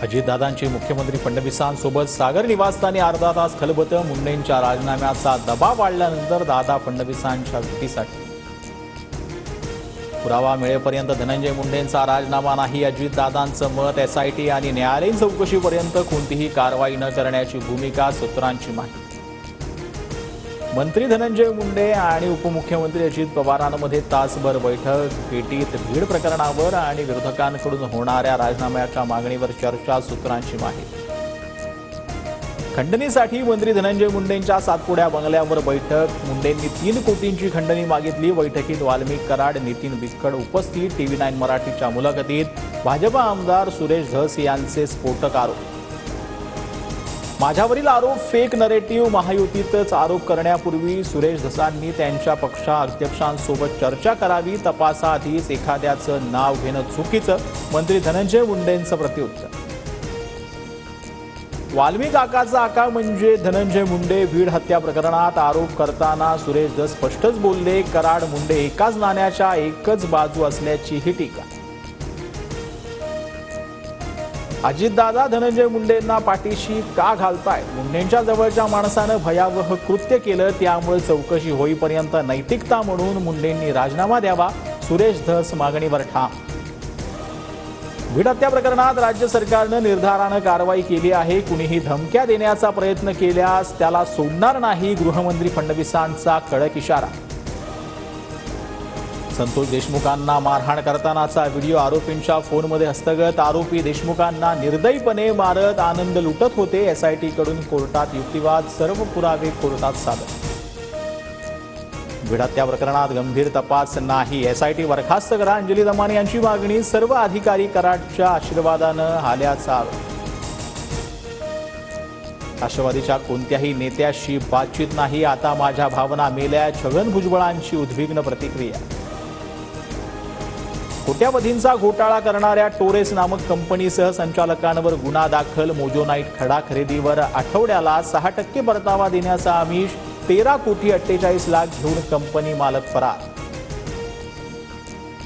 अजितदादांची मुख्यमंत्री फडणवीसांसोबत सागर निवासस्थानी अर्धा तास खलबत. मुंडेंच्या राजीनाम्याचा दबाव वाढल्यानंतर दादा फडणवीसांच्या भेटीसाठी. पुरावा मिळेपर्यंत धनंजय मुंडेंचा राजीनामा नाही, अजितदादांचं मत. एसआयटी आणि न्यायालयीन चौकशीपर्यंत कोणतीही कारवाई न करण्याची भूमिका सूत्रांची माहिती. मंत्री धनंजय मुंडे आणि उपमुख्यमंत्री अजित पवारांमध्ये तासभर बैठक. भेटीत भीड प्रकरणावर आणि विरोधकांकडून होणाऱ्या राजीनाम्याच्या मागणीवर चर्चा, सूत्रांची माहिती. खंडणीसाठी मंत्री धनंजय मुंडेंच्या सातपुड्या बंगल्यावर बैठक. मुंडेंनी 3 कोटींची खंडणी मागितली. बैठकीत वाल्मिक कराड, नितीन बिस्कड उपस्थित. TV9 मराठीच्या मुलाखतीत भाजपा आमदार सुरेश धस यांचे स्फोटक आरोप. माझ्यावरील आरोप फेक नरेटिव्ह. महायुतीतच आरोप करण्यापूर्वी सुरेश धसांनी त्यांच्या पक्षाध्यक्षांसोबत चर्चा करावी. तपासाआधीच एखाद्याचं नाव घेणं चुकीचं, मंत्री धनंजय मुंडेंचं प्रत्युत्तर. वाल्मिक आकाचा आका म्हणजे धनंजय मुंडे. भीड हत्या प्रकरणात आरोप करताना सुरेश धस स्पष्टच बोलले. कराड मुंडे एकाच नाण्याच्या एकच बाजू असल्याची ही टीका. अजितदादा धनंजय मुंडेंना पाठीशी का घालतायत? मुंडेंच्या जवळच्या माणसानं भयावह कृत्य केलं, त्यामुळे चौकशी होईपर्यंत नैतिकता म्हणून मुंडेंनी राजीनामा द्यावा. सुरेश धस मागणीवर ठाम. भीड हत्या प्रकरणात राज्य सरकारनं निर्धारानं कारवाई केली आहे. कुणीही धमक्या देण्याचा प्रयत्न केल्यास त्याला सोडणार नाही, गृहमंत्री फडणवीसांचा कडक इशारा. संतोष देशमुखांना मारहाण करतानाचा व्हिडिओ आरोपींच्या फोनमध्ये हस्तगत. आरोपी देशमुखांना निर्दयीपणे मारत आनंद लुटत होते. एसआयटीकडून कोर्टात युक्तिवाद. सर्व पुरावे कोर्टात सादर. भीड हत्या प्रकरणात गंभीर तपास नाही, एसआयटी बरखास्त करा, अंजली दमानी यांची मागणी. सर्व अधिकारी कराडच्या आशीर्वादानं आल्याचा आरोप. राष्ट्रवादीच्या कोणत्याही नेत्याशी बातचीत नाही, आता माझ्या भावना मेल्या. छगन भुजबळांची उद्विग्न प्रतिक्रिया. कोट्यावधींचा घोटाळा करणाऱ्या टोरेस नामक कंपनीसह संचालकांवर गुन्हा दाखल. मोजोनाईट खडा खरेदीवर आठवड्याला 6% परतावा देण्याचा आमिष. 13 कोटी 48 लाख घेऊन कंपनी मालक फरार.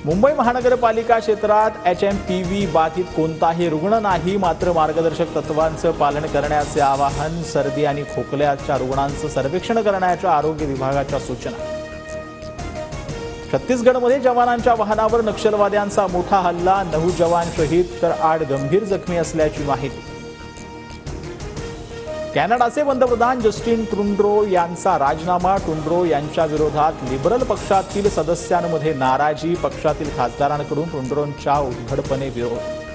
मुंबई महानगरपालिका क्षेत्रात HMPV बाधित कोणताही रुग्ण नाही, मात्र मार्गदर्शक तत्वांचं पालन करण्याचे आवाहन. सर्दी आणि खोकल्याच्या रुग्णांचं सर्वेक्षण करण्याच्या आरोग्य विभागाच्या सूचना. छत्तीसगडमध्ये जवानांच्या वाहनावर नक्षलवाद्यांचा मोठा हल्ला. 9 जवान शहीद तर 8 गंभीर जखमी असल्याची माहिती. कॅनडाचे पंतप्रधान जस्टिन ट्रुडो यांचा राजीनामा. ट्रुडो यांच्या विरोधात लिबरल पक्षातील सदस्यांमध्ये नाराजी. पक्षातील खासदारांकडून ट्रुडोंच्या उद्धटपणे विरोध.